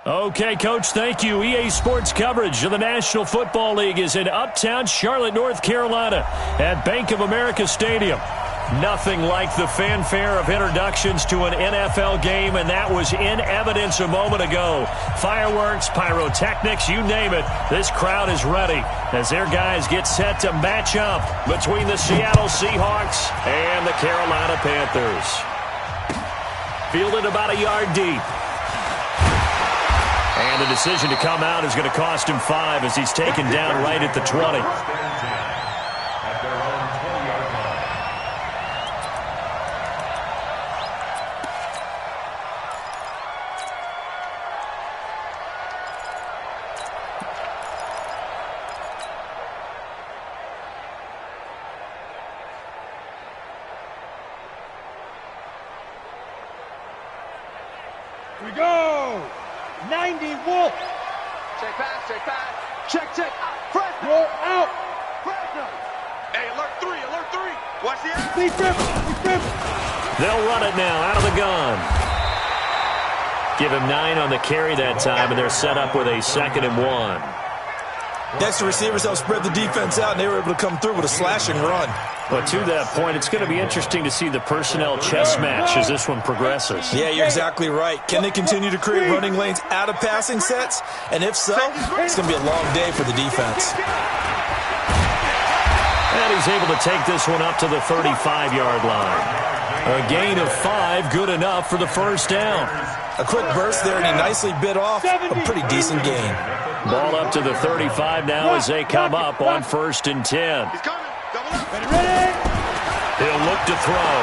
Okay, Coach, thank you. EA Sports coverage of the National Football League is in uptown Charlotte, North Carolina at Bank of America Stadium. Nothing like the fanfare of introductions to an NFL game, and that was in evidence a moment ago. Fireworks, pyrotechnics, you name it. This crowd is ready as their guys get set to match up between the Seattle Seahawks and the Carolina Panthers. Fielded about a yard deep. And the decision to come out is going to cost him 5 as he's taken down right at the 20. Here we go! 90 Wolf! Check pass. Check. Fresno! Roll out! Fresno! Hey, alert 3. Watch the air! Deep rip! They'll run it now out of the gun. Give him 9 on the carry that time, and they're set up with a 2nd and 1. Next, the receivers helped spread the defense out, and they were able to come through with a slashing run. But to that point, it's going to be interesting to see the personnel chess match as this one progresses. Yeah, you're exactly right. Can they continue to create running lanes out of passing sets? And if so, it's going to be a long day for the defense. And he's able to take this one up to the 35-yard line. A gain of 5, good enough for the first down. A quick burst there, and he nicely bit off a pretty decent gain. Ball up to the 35 now as they come up on 1st and 10. He's coming. Double up. Ready! He'll look to throw.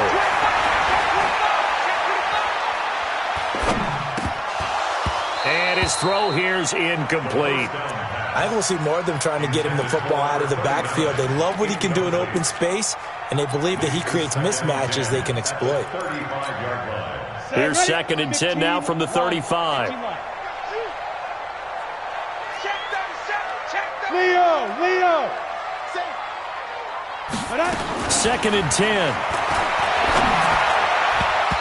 And his throw here's incomplete. I think we'll see more of them trying to get him the football out of the backfield. They love what he can do in open space, and they believe that he creates mismatches they can exploit. Here's 2nd and 10 now from the 35. Leo! 2nd and 10.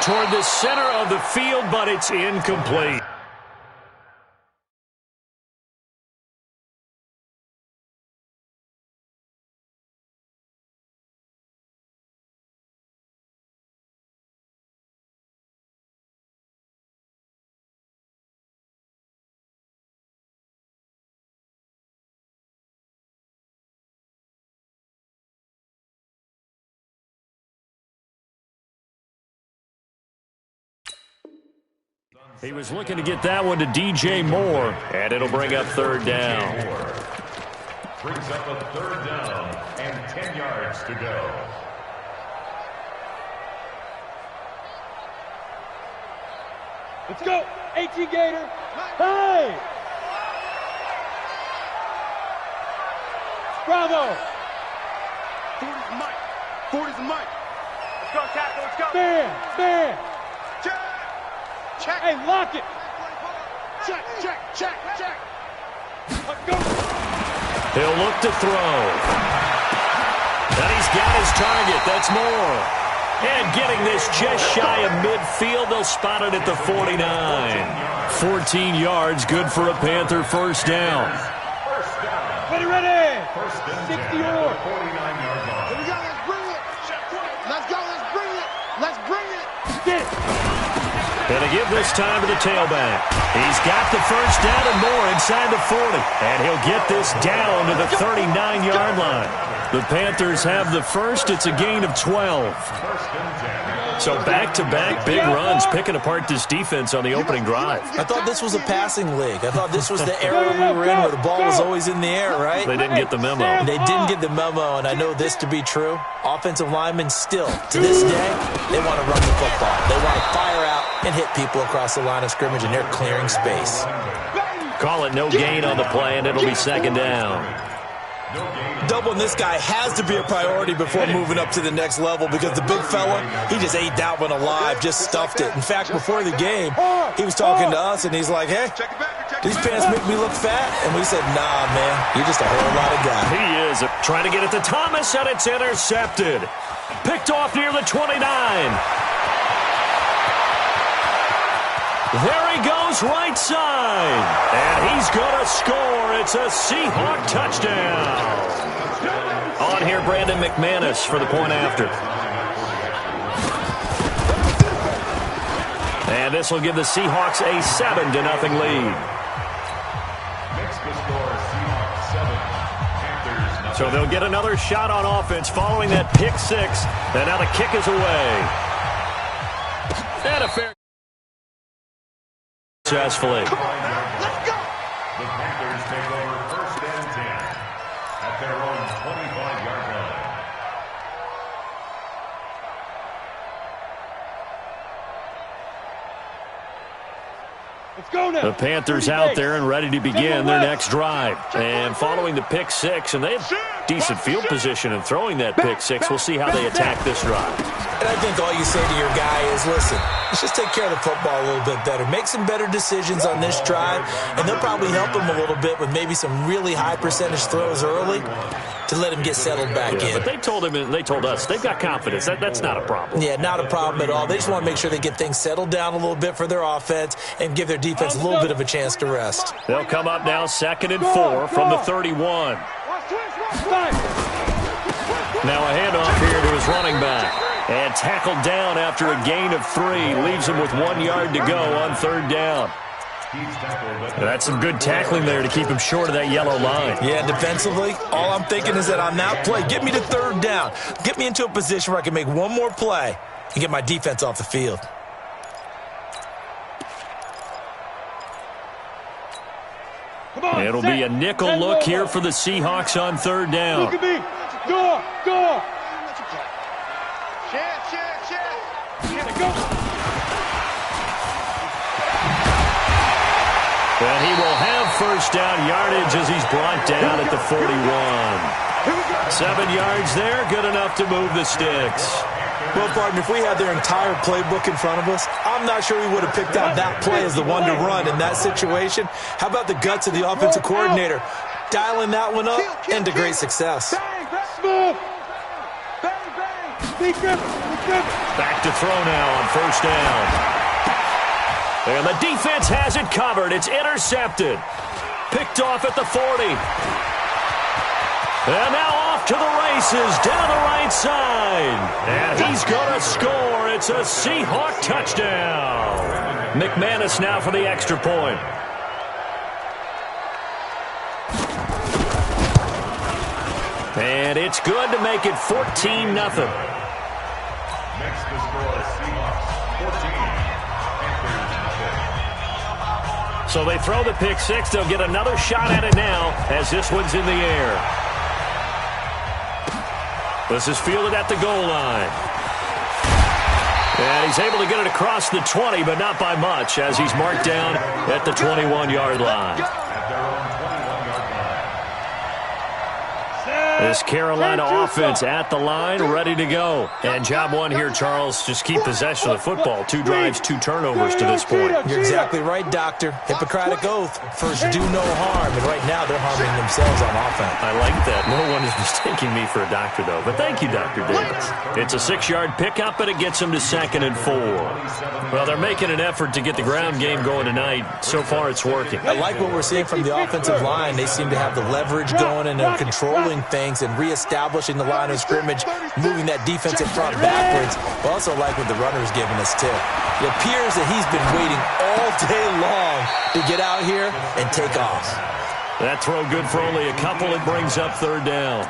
Toward the center of the field, but it's incomplete. He was looking to get that one to DJ Moore, and it'll bring up 3rd down. Brings up a 3rd down and 10 yards to go. Let's go! 18 Gator! Hey! Bravo! 40's the mic. Let's go, tackle. Let's go. Man! Check. Hey, lock it! Check. Let's go! He'll look to throw. And he's got his target. That's Moore. And getting this just shy of midfield, they'll spot it at the 49. 14 yards, good for a Panther first down. Ready! 60 or 49-yard line. Here we go. Let's bring it. Get it! And to give this time to the tailback. He's got the first down and more inside the 40. And he'll get this down to the 39-yard line. The Panthers have the first. It's a gain of 12. So back-to-back big runs picking apart this defense on the opening drive. I thought this was a passing league. I thought this was the era we were in where the ball was always in the air, right? They didn't get the memo. They didn't get the memo, and I know this to be true. Offensive linemen still, to this day, they want to run the football. They want to fire out and hit people across the line of scrimmage, and they're clearing space. Call it no gain on the play, and it'll be 2nd down. Doubling this guy has to be a priority before moving up to the next level because the big fella, he just ate that one alive, just stuffed it. In fact, before the game, he was talking to us, and he's like, hey, these pants make me look fat. And we said, nah, man, you're just a whole lot of guy. He is trying to get it to Thomas, and it's intercepted. Picked off near the 29. There he goes right side. And he's going to score. It's a Seahawk touchdown. On here, Brandon McManus for the point after. And this will give the Seahawks a 7-0 lead. So they'll get another shot on offense following that pick six. And now the kick is away. And a fair... Successfully. The Panthers take over 1st and 10 at their own 25-yard line. Let's go now. The Panthers out there and ready to begin their next drive. And following the pick six, and they have decent field position in throwing that pick six. We'll see how they attack this drive. And I think all you say to your guy is, listen, let's just take care of the football a little bit better. Make some better decisions on this drive, and they'll probably help him a little bit with maybe some really high percentage throws early to let him get settled back in. But they told him, and they told us, they've got confidence. That's not a problem. Yeah, not a problem at all. They just want to make sure they get things settled down a little bit for their offense and give their defense a little bit of a chance to rest. They'll come up now 2nd and 4 from the 31. Now a handoff here to his running back. And tackled down after a gain of 3. Leaves him with 1 yard to go on 3rd down. That's some good tackling there to keep him short of that yellow line. Yeah, defensively, all I'm thinking is that on that play, get me to 3rd down. Get me into a position where I can make one more play and get my defense off the field. It'll be a nickel look here for the Seahawks on 3rd down. Look at me. Go. And he will have 1st down yardage as he's brought down at the 41. 7 yards there, good enough to move the sticks. Well, partner, if we had their entire playbook in front of us, I'm not sure we would have picked out that play as the one to run in that situation. How about the guts of the offensive coordinator? Dialing that one up into great success. Smooth. Back to throw now on 1st down. And the defense has it covered. It's intercepted. Picked off at the 40. And now off to the races down the right side. And he's going to score. It's a Seahawk touchdown. McManus now for the extra point. And it's good to make it 14-0. Next to score Seahawks 14. So they throw the pick six. They'll get another shot at it now as this one's in the air. This is fielded at the goal line. And he's able to get it across the 20, but not by much as he's marked down at the 21-yard line. This Carolina offense at the line, ready to go. And job one here, Charles, just keep possession of the football. 2 drives, 2 turnovers to this point. You're exactly right, Doctor. Hippocratic oath. First, do no harm. And right now, they're harming themselves on offense. I like that. No one is mistaking me for a doctor, though. But thank you, Dr. Davis. It's a 6-yard pickup, and it gets them to 2nd and 4. Well, they're making an effort to get the ground game going tonight. So far, it's working. I like what we're seeing from the offensive line. They seem to have the leverage going, and they're controlling things and reestablishing the line of scrimmage, moving that defensive front backwards. But also like what the runner's giving us, too. It appears that he's been waiting all day long to get out here and take off. That throw good for only a couple. It brings up 3rd down.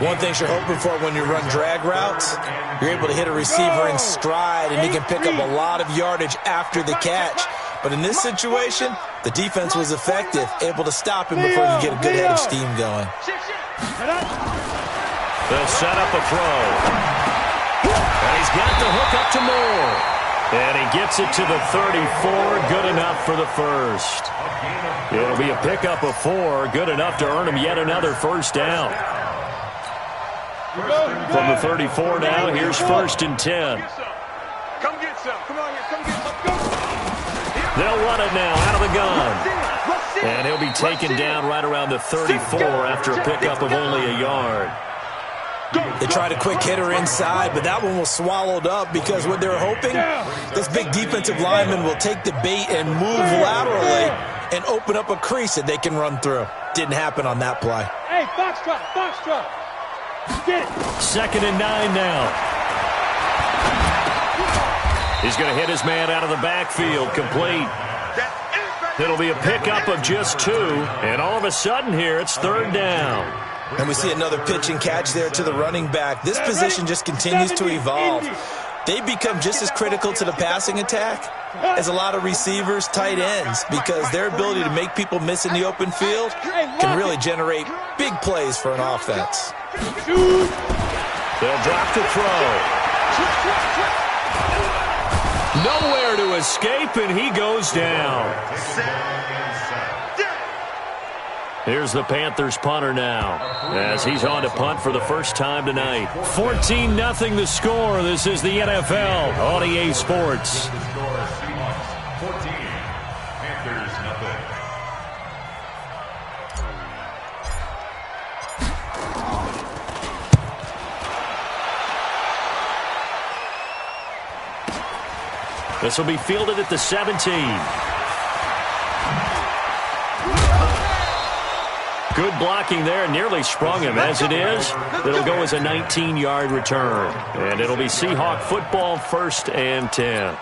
One thing you're hoping for when you run drag routes, you're able to hit a receiver in stride, and he can pick up a lot of yardage after the catch. But in this situation, the defense was effective, able to stop him before he could get a good head of steam going. They'll set up a throw. And he's got the hook up to Moore. And he gets it to the 34. Good enough for the first. It'll be a pickup of 4. Good enough to earn him yet another 1st down. From the 34 now, here's 1st and 10. Come get some. Come on here. Come get some. They'll run it now out of the gun. And he'll be taken down right around the 34 after a pickup of only a yard. They tried a quick hitter inside, but that one was swallowed up because what they were hoping, this big defensive lineman will take the bait and move laterally and open up a crease that they can run through. Didn't happen on that play. Hey, box truck, box truck. Get it. 2nd and 9 now. He's going to hit his man out of the backfield, complete. It'll be a pickup of just 2, and all of a sudden here it's 3rd down. And we see another pitch and catch there to the running back. This position just continues to evolve. They become just as critical to the passing attack as a lot of receivers, tight ends, because their ability to make people miss in the open field can really generate big plays for an offense. They'll drop to throw. Nowhere to escape, and he goes down. Here's the Panthers punter now, as he's on to punt for the first time tonight. 14-0 the score. This is the NFL on EA Sports. 14, Panthers nothing. This will be fielded at the 17. Good blocking there, nearly sprung him. As it is, it'll go as a 19-yard return. And it'll be Seahawk football, 1st and 10.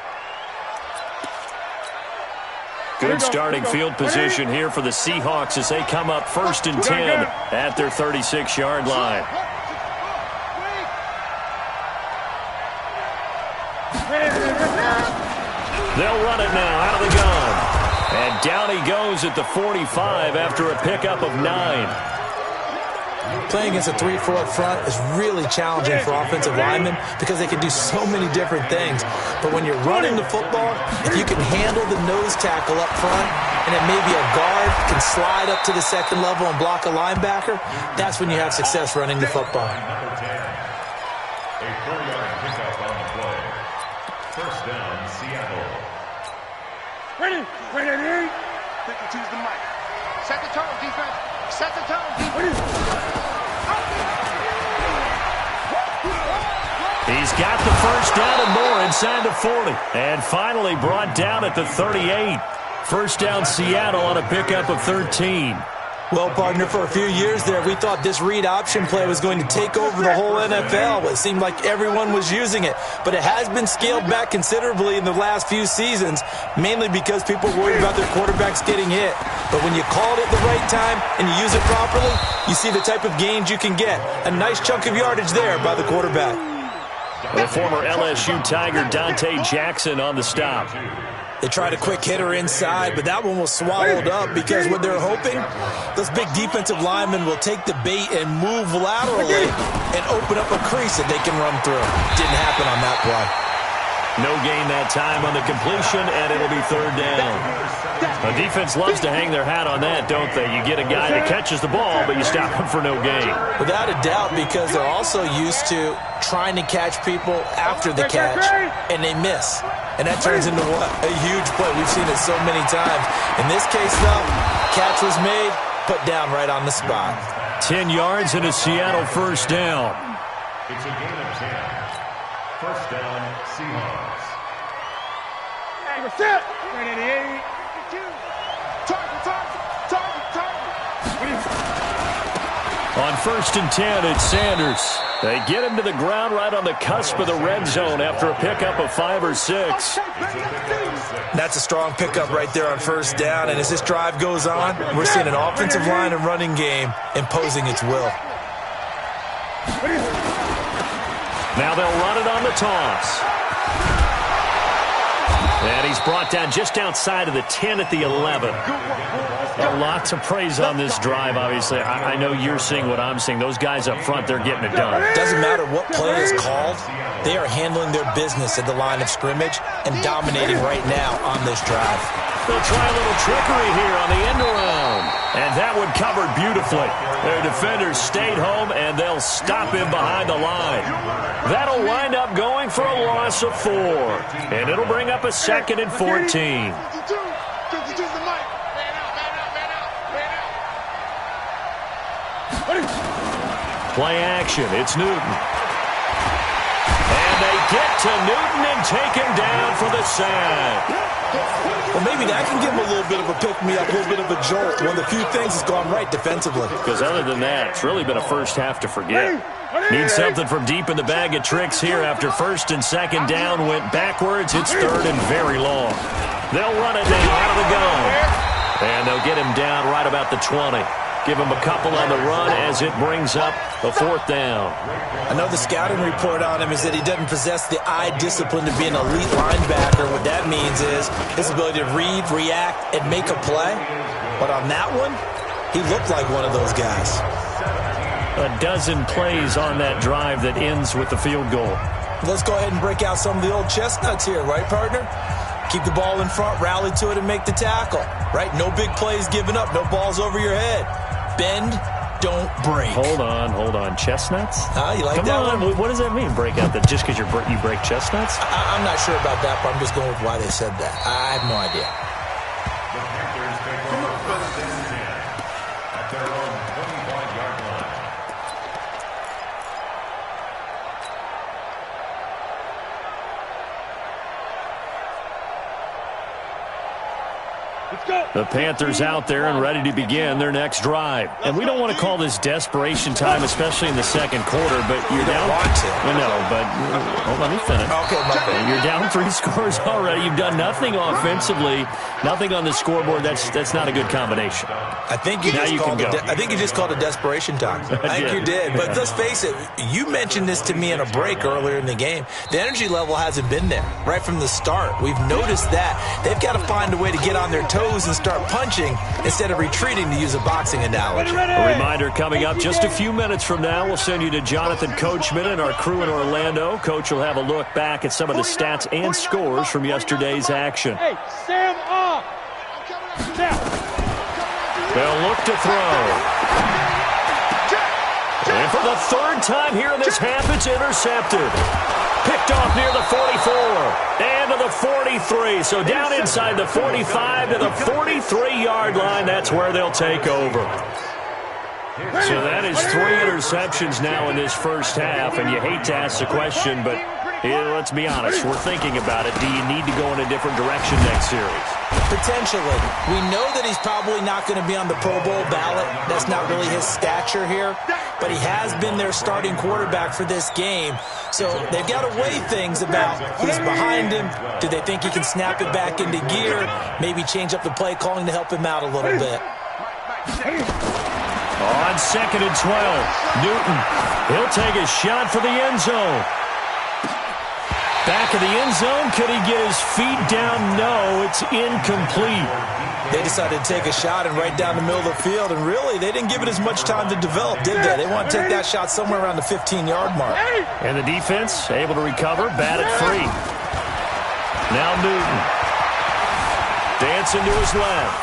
Good starting field position here for the Seahawks as they come up 1st and 10 at their 36-yard line. They'll run it now out of the gun. And down he goes at the 45 after a pickup of 9. Playing against a 3-4 front is really challenging for offensive linemen because they can do so many different things. But when you're running the football, if you can handle the nose tackle up front and then maybe a guard can slide up to the 2nd level and block a linebacker, that's when you have success running the football. Number 10, a 4-yard pickup on the play. 1st down, Seattle. Ready, ready. Pick and choose the mic. Set the tone, defense. Set the tone, defense. He's got the 1st down and more inside the 40. And finally brought down at the 38. 1st down Seattle on a pickup of 13. Well, partner, for a few years there, we thought this read option play was going to take over the whole NFL. It seemed like everyone was using it. But it has been scaled back considerably in the last few seasons, mainly because people worried about their quarterbacks getting hit. But when you call it at the right time and you use it properly, you see the type of gains you can get. A nice chunk of yardage there by the quarterback. The former LSU Tiger Dante Jackson on the stop. They tried a quick hitter inside, but that one was swallowed up because what they're hoping, those big defensive linemen will take the bait and move laterally and open up a crease that they can run through. Didn't happen on that play. No gain that time on the completion, and it'll be 3rd down. The defense loves to hang their hat on that, don't they? You get a guy that catches the ball, but you stop him for no gain. Without a doubt, because they're also used to trying to catch people after the catch, and they miss. And that turns into what? A huge play. We've seen it so many times. In this case, though, catch was made, put down right on the spot. 10 yards and a Seattle 1st down. It's a gain of 10. 1st down, Seahawks. Set. 88. Target. On 1st and 10, it's Sanders. They get him to the ground right on the cusp of the red zone after a pickup of 5 or 6. That's a strong pickup right there on 1st down, and as this drive goes on, we're seeing an offensive line and running game imposing its will. Now they'll run it on the toss. And he's brought down just outside of the 10 at the 11. Lots of praise on this drive, obviously. I know you're seeing what I'm seeing. Those guys up front, they're getting it done. Doesn't matter what play is called. They are handling their business at the line of scrimmage and dominating right now on this drive. They'll try a little trickery here on the end around. And that one covered beautifully. Their defenders stayed home, and they'll stop him behind the line. That'll wind up going for a loss of 4. And it'll bring up a 2nd and 14. Play action. It's Newton. And they get to Newton and take him down for the sack. Well, maybe that can give him a little bit of a pick-me-up, a little bit of a jolt. One of the few things that's gone right defensively. Because other than that, it's really been a first half to forget. Need something from deep in the bag of tricks here after first and second down went backwards. It's third and very long. They'll run it down out of the gun. And they'll get him down right about the 20. Give him a couple on the run as it brings up a fourth down. I know the scouting report on him is that he doesn't possess the eye discipline to be an elite linebacker. What that means is his ability to read, react, and make a play. But on that one, he looked like one of those guys. A dozen plays on that drive that ends with the field goal. Let's go ahead and break out some of the old chestnuts here, right, partner? Keep the ball in front, rally to it, and make the tackle, right? No big plays given up, no balls over your head. Bend, don't break. Hold on. Chestnuts? You like Come that on. one? What does that mean, break out? That just because you break chestnuts? I'm not sure about that, but I'm just going with why they said that. I have no idea. The Panthers take over first and 10 at their own 25-yard line. Let's go. The Panthers out there and ready to begin their next drive. And we don't want to call this desperation time, especially in the second quarter, but you're down. Want to. Well, no, but let me finish. Okay, my bad. You're down 3 scores already. You've done nothing offensively, nothing on the scoreboard. That's not a good combination. I think you just called it desperation time. I think you did. But let's face it, you mentioned this to me in a break earlier in the game. The energy level hasn't been there right from the start. We've noticed that. They've got to find a way to get on their toes and start punching instead of retreating, to use a boxing analogy. A reminder coming up just a few minutes from now. We'll send you to Jonathan Coachman and our crew in Orlando. Coach will have a look back at some of the stats and scores from yesterday's action. Hey, Sam off. Now. They'll look to throw. And for the third time here in this half, it's intercepted. Picked off near the 44 and to the 43. So down inside the 45 to the 43-yard line. That's where they'll take over. So that is 3 interceptions now in this first half. And you hate to ask the question, but let's be honest. We're thinking about it. Do you need to go in a different direction next series? Potentially. We know that he's probably not going to be on the Pro Bowl ballot. That's not really his stature here. But he has been their starting quarterback for this game. So they've got to weigh things about who's behind him. Do they think he can snap it back into gear? Maybe change up the play calling to help him out a little bit. On 2nd and 12, Newton. He'll take a shot for the end zone. Back of the end zone. Could he get his feet down? No, it's incomplete. They decided to take a shot and right down the middle of the field, and really, they didn't give it as much time to develop, did they? They want to take that shot somewhere around the 15-yard mark. And the defense able to recover, bat it free. Now Newton. Dancing to his left.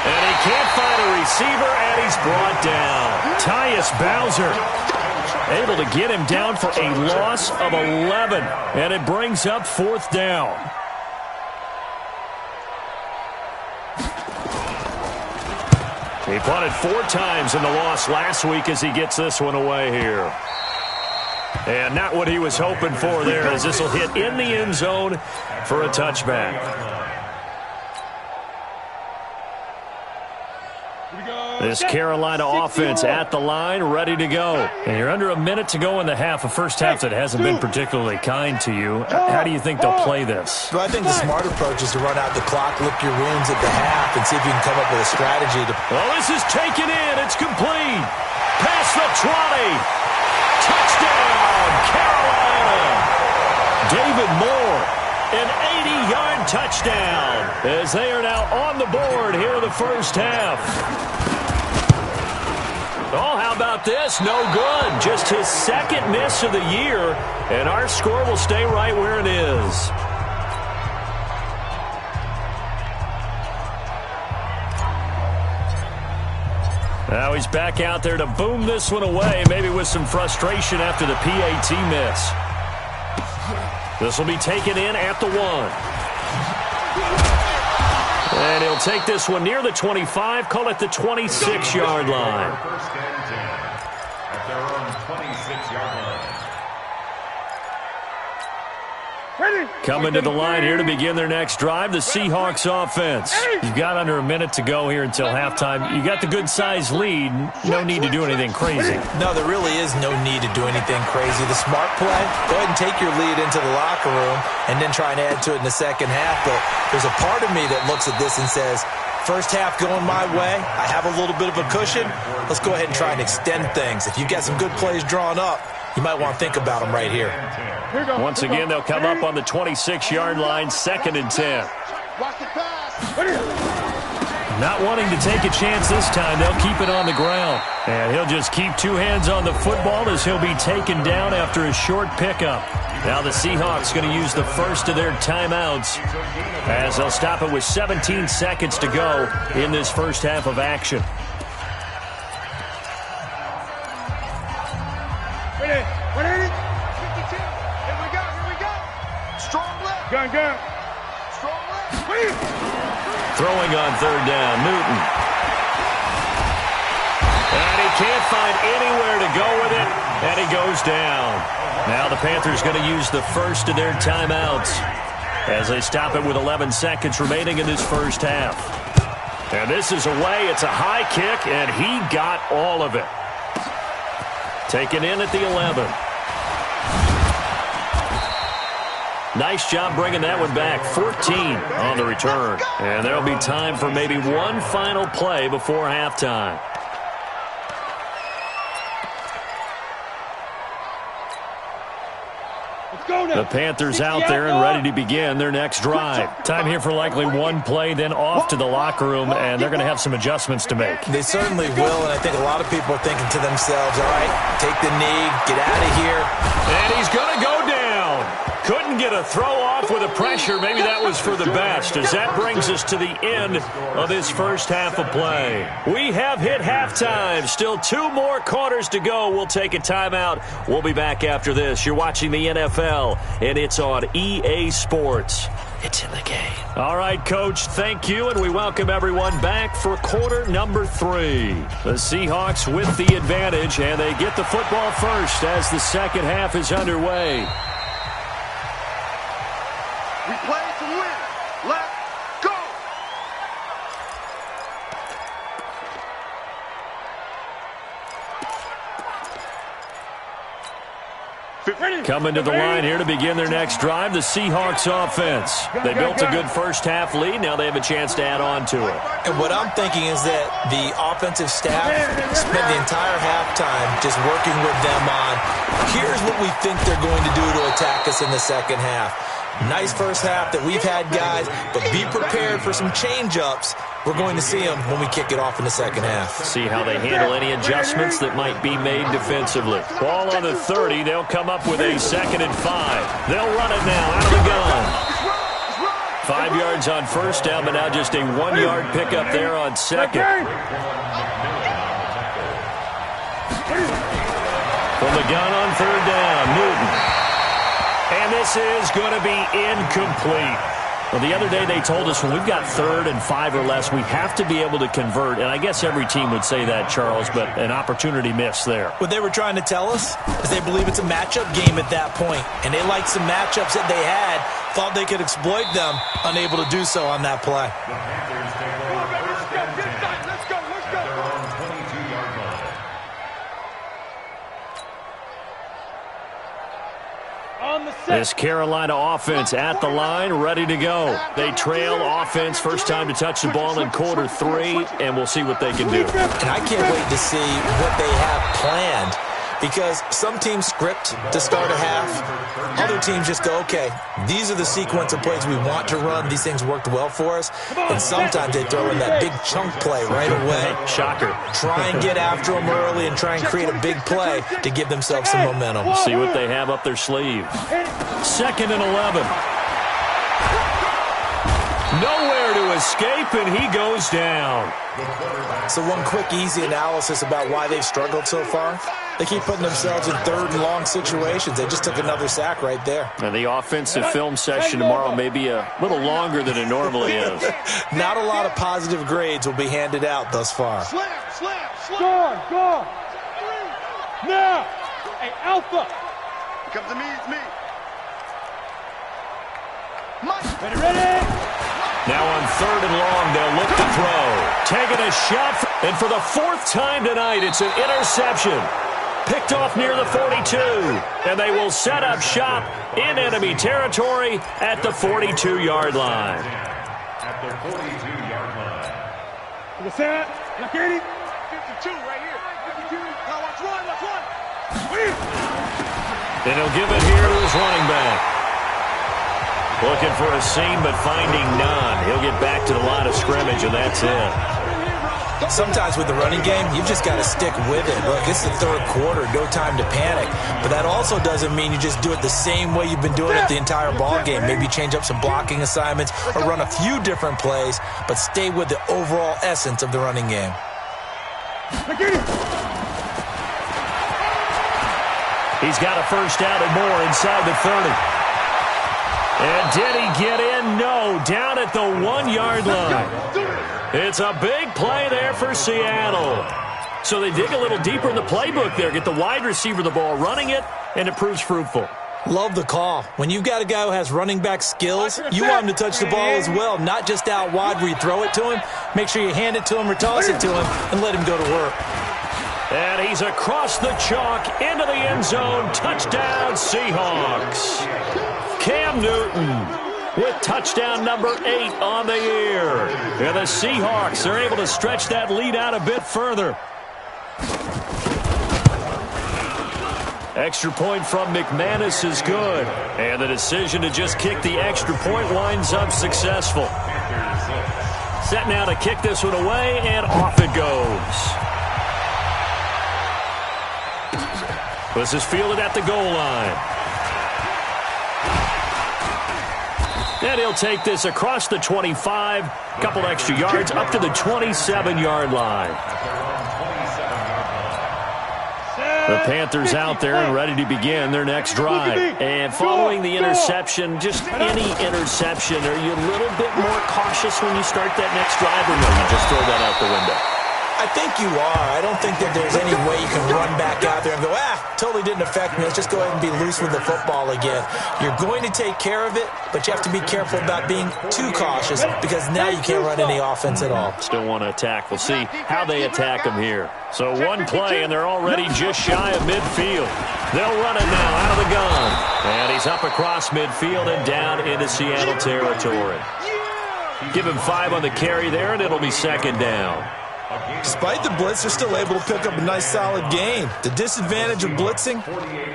And he can't find a receiver, and he's brought down. Tyus Bowser able to get him down for a loss of 11, and it brings up 4th down. He punted 4 times in the loss last week as he gets this one away here. And not what he was hoping for there, as this will hit in the end zone for a touchback. This Carolina offense at the line, ready to go. And you're under a minute to go in the half, a first half that hasn't been particularly kind to you. How do you think they'll play this? Well, I think the smart approach is to run out the clock, lick your wounds at the half, and see if you can come up with a strategy to... Well, this is taken in. It's complete. Past the 20. Touchdown, Carolina. David Moore, an 80-yard touchdown, as they are now on the board here in the first half. Oh, how about this? No good. Just his 2nd miss of the year, and our score will stay right where it is. Now he's back out there to boom this one away, maybe with some frustration after the PAT miss. This will be taken in at the 1. And he'll take this one near the 25, call it the 26-yard line. at their own 26-yard line. Coming to the line here to begin their next drive, the Seahawks offense. You've got under a minute to go here until halftime. You got the good-sized lead. No need to do anything crazy. No, there really is no need to do anything crazy. The smart play, go ahead and take your lead into the locker room and then try and add to it in the second half. But there's a part of me that looks at this and says, first half going my way, I have a little bit of a cushion. Let's go ahead and try and extend things. If you've got some good plays drawn up, you might want to think about them right here. Once again, they'll come up on the 26-yard line, 2nd and 10. Not wanting to take a chance this time, they'll keep it on the ground. And he'll just keep two hands on the football as he'll be taken down after a short pickup. Now the Seahawks going to use the first of their timeouts as they'll stop it with 17 seconds to go in this first half of action. Gun. Throwing on 3rd down, Newton. And he can't find anywhere to go with it, and he goes down. Now the Panthers going to use the first of their timeouts as they stop it with 11 seconds remaining in this first half. And this is away. It's a high kick, and he got all of it. Taken in at the 11. Nice job bringing that one back. 14 on the return. And there'll be time for maybe one final play before halftime. The Panthers out there and ready to begin their next drive. Time here for likely one play, then off to the locker room, and they're going to have some adjustments to make. They certainly will, and I think a lot of people are thinking to themselves, all right, take the knee, get out of here. And he's going to go down. Couldn't get a throw off with the pressure. Maybe that was for the best, as that brings us to the end of this first half of play. We have hit halftime. Still 2 more quarters to go. We'll take a timeout. We'll be back after this. You're watching the NFL, and it's on EA Sports. It's in the game. All right, Coach, thank you, and we welcome everyone back for quarter number 3. The Seahawks with the advantage, and they get the football first as the second half is underway. We play to win. Let's go. Coming to the line here to begin their next drive, the Seahawks offense. They built a good first half lead. Now they have a chance to add on to it. And what I'm thinking is that the offensive staff spent the entire halftime just working with them on, here's what we think they're going to do to attack us in the second half. Nice first half that we've had, guys, but be prepared for some change-ups. We're going to see them when we kick it off in the second half. See how they handle any adjustments that might be made defensively. Ball on the 30. They'll come up with a 2nd and 5. They'll run it now out of the gun. 5 yards on first down, but now just a 1-yard pickup there on second. From the gun on 3rd down, Newton. And this is going to be incomplete. Well, the other day they told us when we've got 3rd and 5 or less, we have to be able to convert. And I guess every team would say that, Charles, but an opportunity missed there. What they were trying to tell us is they believe it's a matchup game at that point. And they liked some matchups that they had, thought they could exploit them, unable to do so on that play. This Carolina offense at the line, ready to go. They trail offense, first time to touch the ball in quarter 3, and we'll see what they can do. And I can't wait to see what they have planned, because some teams script to start a half. Other teams just go, okay, these are the sequence of plays we want to run. These things worked well for us. And sometimes they throw in that big chunk play right away. Shocker. Try and get after them early and try and create a big play to give themselves some momentum. See what they have up their sleeve. 2nd and 11. Nowhere to escape, and he goes down. So one quick, easy analysis about why they've struggled so far. They keep putting themselves in 3rd and long situations. They just took another sack right there. And the offensive film session tomorrow may be a little longer than it normally is. Not a lot of positive grades will be handed out thus far. Go on. Now! Hey, Alpha! Come to me, it's me. Ready? Now on 3rd and long, they'll look to throw. Taking a shot, and for the 4th time tonight, it's an interception. Picked off near the 42, and they will set up shop in enemy territory at the 42-yard line. At the 42-yard line. To the side. Look at him. 52 right here. 52. Now watch one. And he'll give it here to his running back. Looking for a seam, but finding none. He'll get back to the line of scrimmage, and that's it. Sometimes with the running game, you've just got to stick with it. Look, it's the 3rd quarter, no time to panic. But that also doesn't mean you just do it the same way you've been doing it the entire ball game. Maybe change up some blocking assignments or run a few different plays, but stay with the overall essence of the running game. He's got a first down and more inside the 30. And did he get in? No, down at the 1-yard line. It's a big play there for Seattle. So they dig a little deeper in the playbook there, get the wide receiver the ball, running it, and it proves fruitful. Love the call. When you've got a guy who has running back skills, you want him to touch the ball as well, not just out wide where you throw it to him. Make sure you hand it to him or toss it to him and let him go to work. And he's across the chalk into the end zone. Touchdown, Seahawks. Cam Newton with touchdown number 8 on the year. And the Seahawks are able to stretch that lead out a bit further. Extra point from McManus is good. And the decision to just kick the extra point winds up successful. Set now to kick this one away, and off it goes. This is fielded at the goal line. And he'll take this across the 25, couple extra yards, up to the 27-yard line. The Panthers out there and ready to begin their next drive. And following the interception, just any interception, are you a little bit more cautious when you start that next drive, or no, you just throw that out the window? I think you are. I don't think that there's any way you can run back out there and go, totally didn't affect me. Let's just go ahead and be loose with the football again. You're going to take care of it, but you have to be careful about being too cautious because now you can't run any offense at all. Still want to attack. We'll see how they attack them here. So one play, and they're already just shy of midfield. They'll run it now out of the gun. And he's up across midfield and down into Seattle territory. Give him 5 on the carry there, and it'll be 2nd down. Despite the blitz, they're still able to pick up a nice solid gain. The disadvantage of blitzing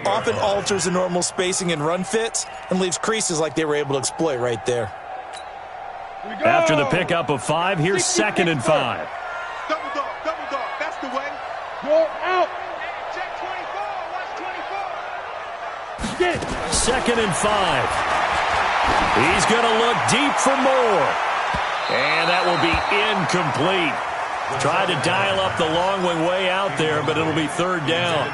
often alters the normal spacing and run fits and leaves creases like they were able to exploit right there. After the pickup of 5, here's 2nd and 5. Double dog, that's the way. Go out. Check 24, watch 24. Get it. 2nd and 5. He's going to look deep for more. And that will be incomplete. Tried to dial up the long way out there, but it'll be 3rd down.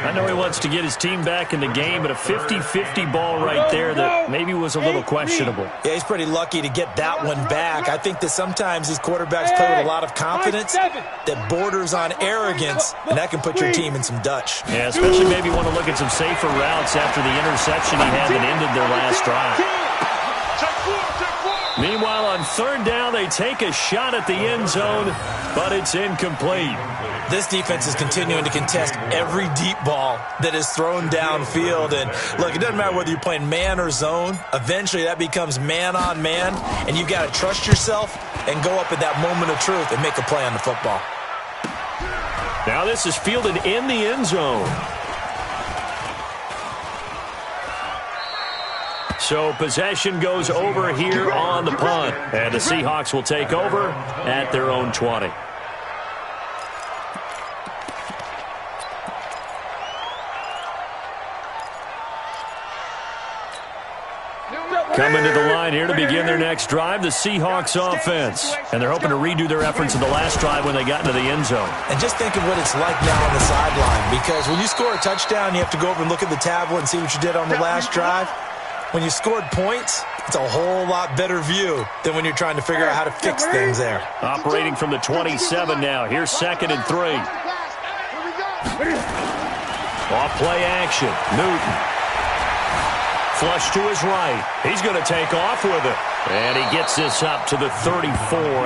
I know he wants to get his team back in the game, but a 50-50 ball right there that maybe was a little questionable. Yeah, he's pretty lucky to get that one back. I think that sometimes these quarterbacks play with a lot of confidence that borders on arrogance, and that can put your team in some Dutch. Yeah, especially maybe want to look at some safer routes after the interception he had that ended their last drive. Meanwhile, on 3rd down, they take a shot at the end zone, but it's incomplete. This defense is continuing to contest every deep ball that is thrown downfield. And look, it doesn't matter whether you're playing man or zone. Eventually, that becomes man on man, and you've got to trust yourself and go up at that moment of truth and make a play on the football. Now this is fielded in the end zone. So possession goes over here on the punt. And the Seahawks will take over at their own 20. Coming to the line here to begin their next drive, the Seahawks offense. And they're hoping to redo their efforts in the last drive when they got into the end zone. And just think of what it's like now on the sideline. Because when you score a touchdown, you have to go over and look at the tablet and see what you did on the last drive. When you scored points, it's a whole lot better view than when you're trying to figure out how to fix things there. Operating from the 27 now. Here's 2nd and 3. Off play action. Newton. Flush to his right. He's going to take off with it. And he gets this up to the 34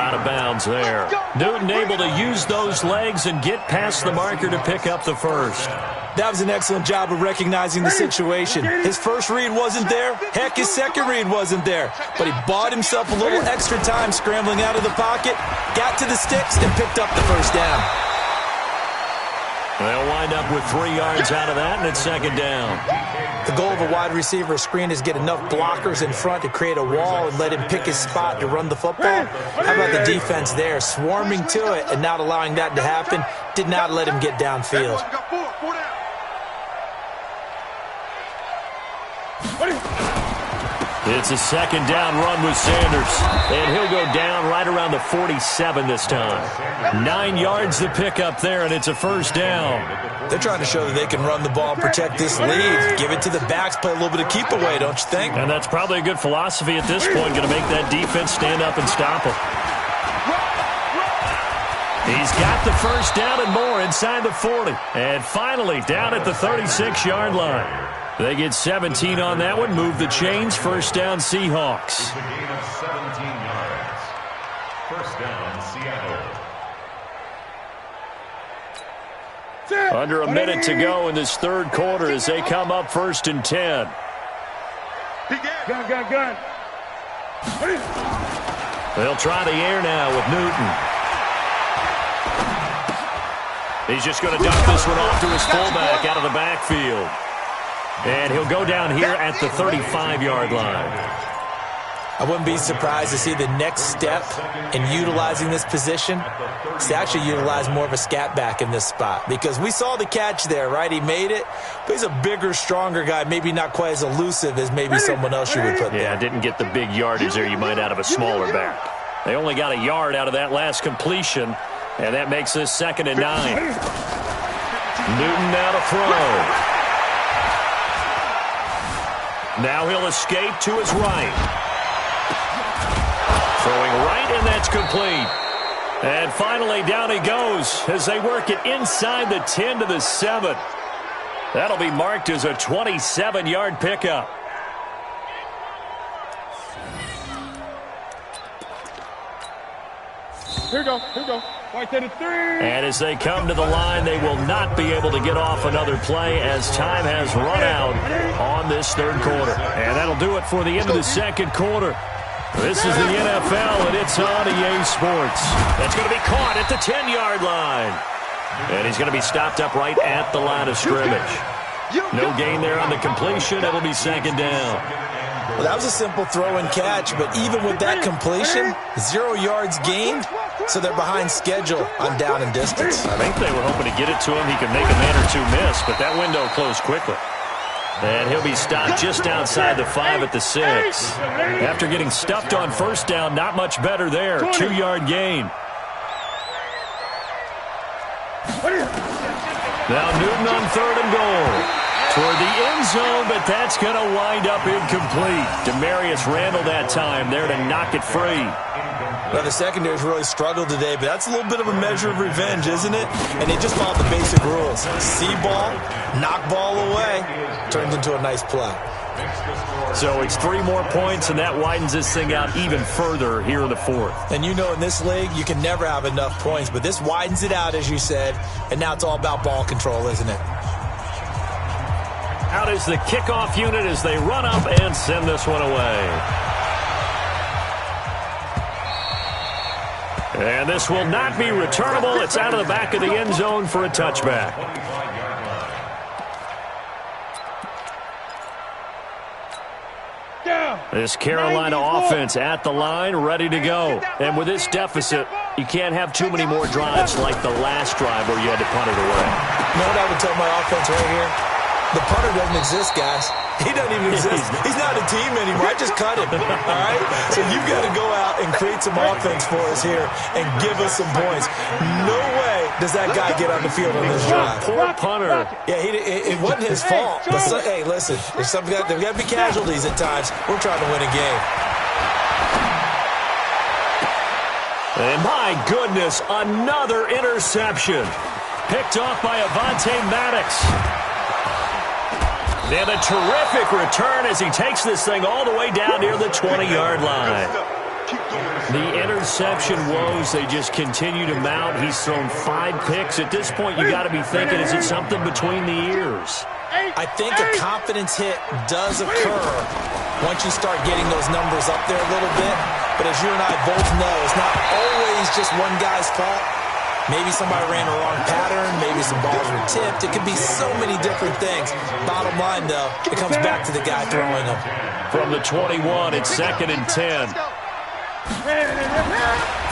out of bounds there. Newton able to use those legs and get past the marker to pick up the first. That was an excellent job of recognizing the situation. His first read wasn't there. Heck, his second read wasn't there. But he bought himself a little extra time scrambling out of the pocket, got to the sticks, and picked up the first down. They'll wind up with 3 yards out of that, and it's second down. The goal of a wide receiver screen is get enough blockers in front to create a wall and let him pick his spot to run the football. How about the defense there, swarming to it and not allowing that to happen? Did not let him get downfield. It's a second down run with Sanders, and he'll go down right around the 47 this time. 9 yards to pick up there, and it's a first down. They're trying to show that they can run the ball and protect this lead. Give it to the backs, play a little bit of keep away, don't you think? And that's probably a good philosophy at this point, going to make that defense stand up and stop him. He's got the first down and more inside the 40. And finally down at the 36-yard line. They get 17 on that one, move the chains, first down Seahawks. A gain of 17 yards. First down, Seattle. Under a minute to go in this third quarter as they come up first and 10. Gun. They'll try the air now with Newton. He's just going to dump this one off to his fullback out of the backfield. And he'll go down here at the 35-yard line. I wouldn't be surprised to see the next step in utilizing this position is to actually utilize more of a scat back in this spot. Because we saw the catch there, right? He made it, but he's a bigger, stronger guy, maybe not quite as elusive as maybe someone else you would put there. Yeah, didn't get the big yardage there you might out of a smaller back. They only got a yard out of that last completion, and that makes this second and 9. Newton now to throw. Now he'll escape to his right. Throwing right, and that's complete. And finally, down he goes as they work it inside the 10 to the 7. That'll be marked as a 27-yard pickup. Here we go. Right to the 3. And as they come to the line, they will not be able to get off another play as time has run out on this third quarter. And that'll do it for the end of the second quarter. This is the NFL, and it's on EA Sports. That's going to be caught at the 10-yard line. And he's going to be stopped up right at the line of scrimmage. No gain there on the completion. It'll be second down. Well, that was a simple throw and catch, but even with that completion, 0 yards gained, so they're behind schedule on down and distance. I think they were hoping to get it to him. He could make a man or two miss, but that window closed quickly. And he'll be stopped just outside the 5 at the 6. After getting stuffed on first down, not much better there. 2-yard gain. Now Newton on third and goal. Toward the end zone, but that's going to wind up incomplete. Demarius Randall that time there to knock it free. Well, the secondary's really struggled today, but that's a little bit of a measure of revenge, isn't it? And they just followed the basic rules. See ball, knock ball away, turns into a nice play. So it's 3 more points, and that widens this thing out even further here in the fourth. And you know in this league, you can never have enough points, but this widens it out, as you said, and now it's all about ball control, isn't it? Out is the kickoff unit as they run up and send this one away. And this will not be returnable. It's out of the back of the end zone for a touchback. This Carolina offense at the line, ready to go. And with this deficit, you can't have too many more drives like the last drive where you had to punt it away. You know what I would tell my offense right here? The punter doesn't exist, guys. He doesn't even exist. He's not a team anymore. I just cut him, all right? So you've got to go out and create some offense for us here and give us some points. No way does that guy get on the field on this drive. Poor punter. Yeah, it wasn't his fault. But hey, listen, there's got to be casualties at times. We're trying to win a game. And my goodness, another interception. Picked off by Avonte Maddox. And a terrific return as he takes this thing all the way down near the 20-yard line. The interception woes, they just continue to mount. He's thrown 5 picks. At this point, you got to be thinking, is it something between the ears? I think a confidence hit does occur once you start getting those numbers up there a little bit. But as you and I both know, it's not always just one guy's fault. Maybe somebody ran a wrong pattern. Maybe some balls were tipped. It could be so many different things. Bottom line, though, it comes back to the guy throwing them. From the 21, it's 2nd and 10.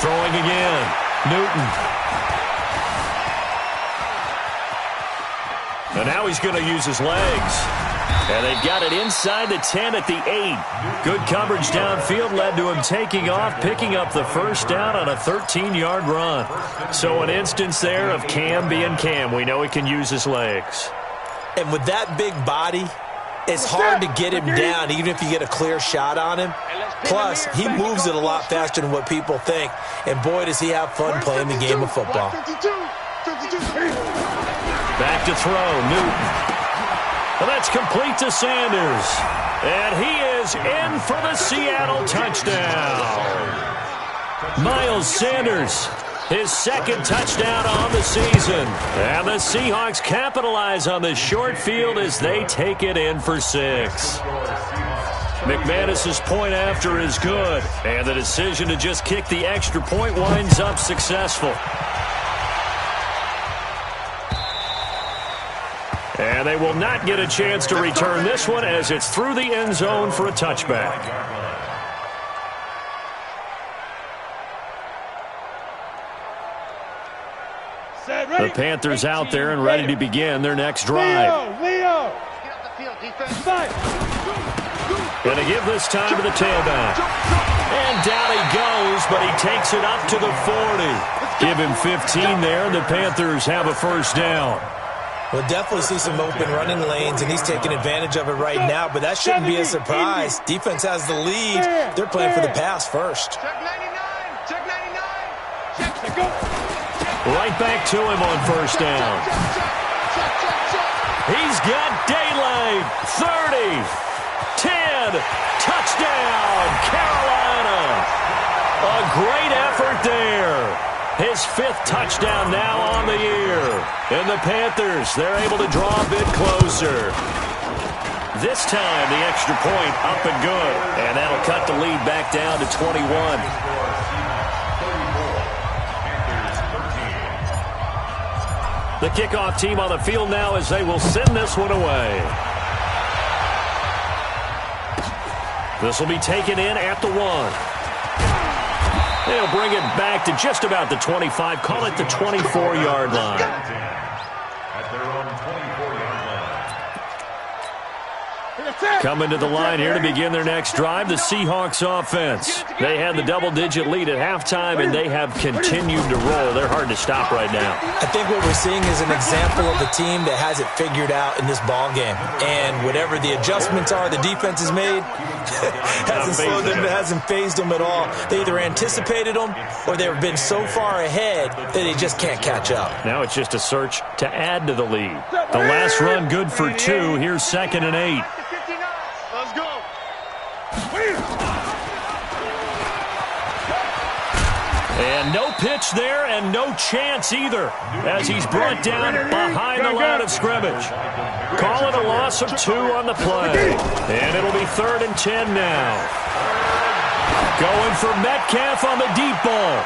Throwing again. Newton. And now he's going to use his legs. And they've got it inside the 10 at the 8. Good coverage downfield led to him taking off, picking up the first down on a 13-yard run. So an instance there of Cam being Cam. We know he can use his legs. And with that big body, it's hard to get him down even if you get a clear shot on him. Plus, he moves it a lot faster than what people think. And boy, does he have fun playing the game of football. Back to throw, Newton. Well, that's complete to Sanders. And he is in for the Seattle touchdown. Miles Sanders, his 2nd touchdown on the season. And the Seahawks capitalize on the short field as they take it in for 6. McManus's point after is good. And the decision to just kick the extra point winds up successful. And they will not get a chance to return this one as it's through the end zone for a touchback. The Panthers out there and ready to begin their next drive. Leo. Going to give this time to the tailback. And down he goes, but he takes it up to the 40. Give him 15 there, and the Panthers have a first down. We'll definitely see some open running lanes, and he's taking advantage of it right now, but that shouldn't be a surprise. Defense has the lead. They're playing for the pass first. Check 99. Check 99. Check. Go. Right back to him on first down. He's got daylight. 30. 10. Touchdown, Carolina. A great effort there. His 5th touchdown now on the year. And the Panthers, they're able to draw a bit closer. This time, the extra point up and good. And that'll cut the lead back down to 21. The kickoff team on the field now as they will send this one away. This will be taken in at the 1. They'll bring it back to just about the 25. Call it the 24-yard line. At their own 24-yard line. Coming to the line here to begin their next drive, the Seahawks offense. They had the double-digit lead at halftime, and they have continued to roll. They're hard to stop right now. I think what we're seeing is an example of a team that has it figured out in this ball game. And whatever the adjustments are the defense has made, hasn't slowed them, hasn't phased them at all. They either anticipated them or they've been so far ahead that they just can't catch up. Now it's just a search to add to the lead. The last run good for 2. Here's 2nd and 8. Let's go. And no pitch there and no chance either as he's brought down behind the line of scrimmage. Call it a loss of 2 on the play. And it'll be 3rd and 10 now. Going for Metcalf on the deep ball.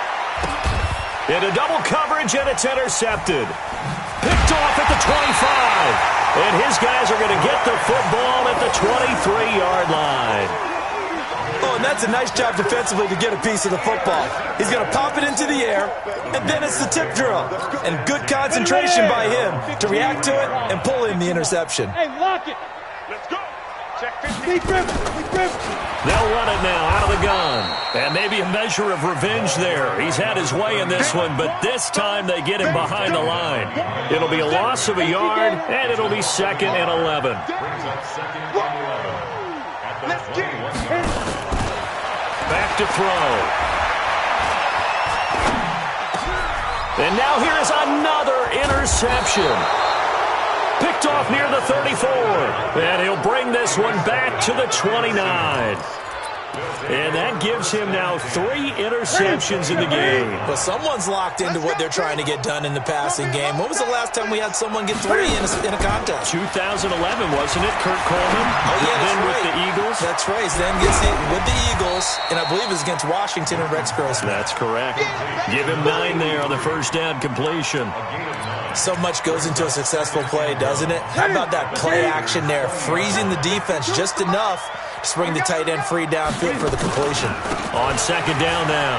Into double coverage, and it's intercepted. Picked off at the 25. And his guys are going to get the football at the 23-yard line. Oh, and that's a nice job defensively to get a piece of the football. He's going to pop it into the air, and then it's the tip drill. And good concentration by him to react to it and pull in the interception. Hey, lock it. Let's go. Check 50. Deep grip. They'll run it now out of the gun. And maybe a measure of revenge there. He's had his way in this one, but this time they get him behind the line. It'll be a loss of a yard, and it'll be 2nd and 11. Brings up 2nd and 11. At the 21. Back to throw. And now here is another interception. interception. Picked off near the 34. And he'll bring this one back to the 29. And that gives him now 3 interceptions in the game. Well, someone's locked into what they're trying to get done in the passing game. When was the last time we had someone get 3 in a contest? 2011, wasn't it, Kurt Coleman? Oh, yeah, that's right. With the Eagles. That's right. Then gets it with the Eagles, and I believe it's against Washington and Rex Grossman. That's correct. Give him 9 there on the first down completion. So much goes into a successful play, doesn't it? How about that play action there, freezing the defense just enough to bring the tight end free downfield for the completion. On second down now,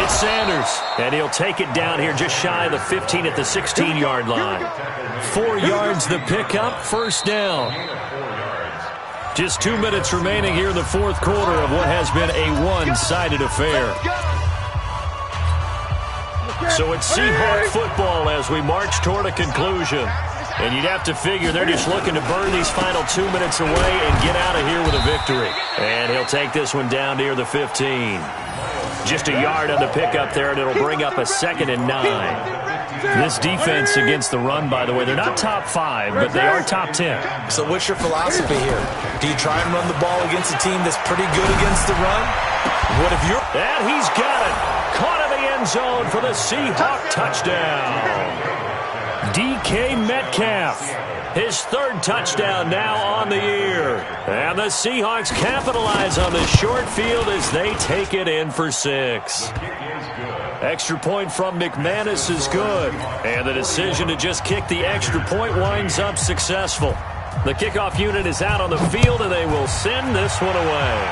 it's Sanders, and he'll take it down here just shy of the 15 at the 16-yard line. 4 yards the pickup, first down. Just 2 minutes remaining here in the fourth quarter of what has been a one-sided affair. So it's Seahawk football as we march toward a conclusion. And you'd have to figure they're just looking to burn these final 2 minutes away and get out of here with a victory. And he'll take this one down near the 15. Just a yard on the pickup there, and it'll bring up a 2nd and 9. This defense against the run, by the way, they're not top 5, but they are top 10. So what's your philosophy here? Do you try and run the ball against a team that's pretty good against the run? What if you're... And he's got it. Caught in the end zone for the Seahawk touchdown. DK Metcalf, his 3rd touchdown now on the year. And the Seahawks capitalize on this short field as they take it in for 6. Extra point from McManus is good. And the decision to just kick the extra point winds up successful. The kickoff unit is out on the field, and they will send this one away.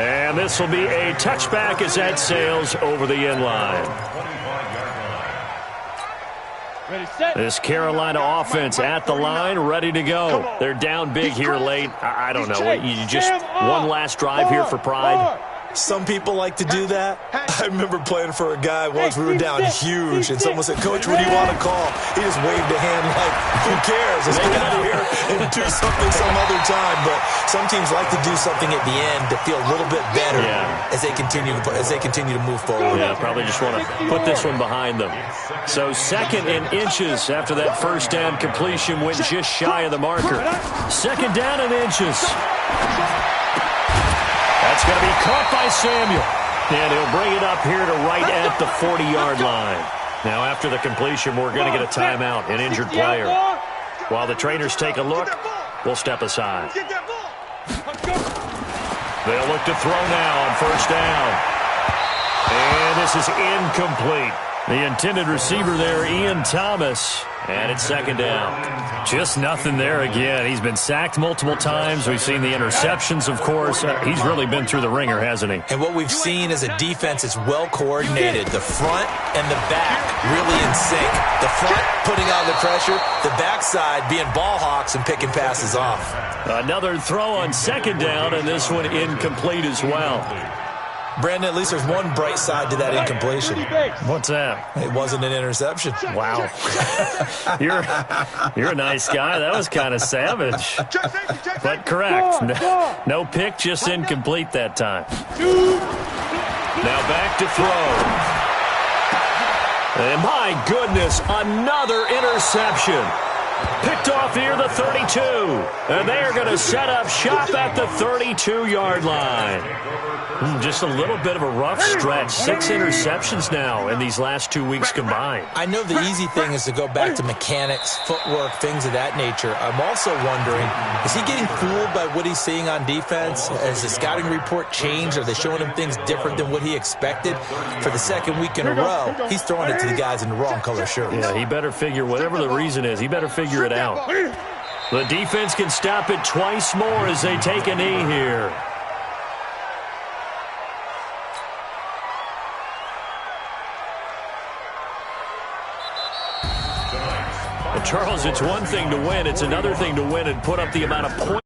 And this will be a touchback as that sails over the end line. This Carolina offense at the line, ready to go. They're down big here late. I don't know. You just one last drive here for pride. Some people like to do that. I remember playing for a guy once. We were down huge, and someone said, "Coach, what do you want to call?" He just waved a hand like, "Who cares? Let's get out of here and do something some other time." But some teams like to do something at the end to feel a little bit better as they continue to move forward. Yeah, probably just want to put this one behind them. So 2nd and inches after that first down completion went just shy of the marker. 2nd down and inches. That's going to be caught by Samuel. And he'll bring it up here to right at the 40-yard line. Now, after the completion, we're going to get a timeout, an injured player. While the trainers take a look, we'll step aside. They'll look to throw now on first down. And this is incomplete. The intended receiver there, Ian Thomas. And it's 2nd down. Just nothing there again. He's been sacked multiple times. We've seen the interceptions, of course. He's really been through the ringer, hasn't he? And what we've seen is a defense that's well coordinated. The front and the back really in sync. The front putting on the pressure. The backside being ball hawks and picking passes off. Another throw on 2nd down, and this one incomplete as well. Brandon, at least there's one bright side to that incompletion. What's that? It wasn't an interception. Wow. You're a nice guy. That was kind of savage. But correct. No pick, just incomplete that time. Now back to throw. And my goodness, another interception. Picked off near the 32. And they are going to set up shop at the 32-yard line. Just a little bit of a rough stretch. 6 interceptions now in these last 2 weeks combined. I know the easy thing is to go back to mechanics, footwork, things of that nature. I'm also wondering, is he getting fooled by what he's seeing on defense? Has the scouting report changed? Are they showing him things different than what he expected? For the 2nd week in a row, he's throwing it to the guys in the wrong color shirts. Yeah, he better figure, whatever the reason is, he better figure it out. The defense can stop it twice more as they take a knee here. Charles, it's one thing to win. It's another thing to win and put up the amount of points.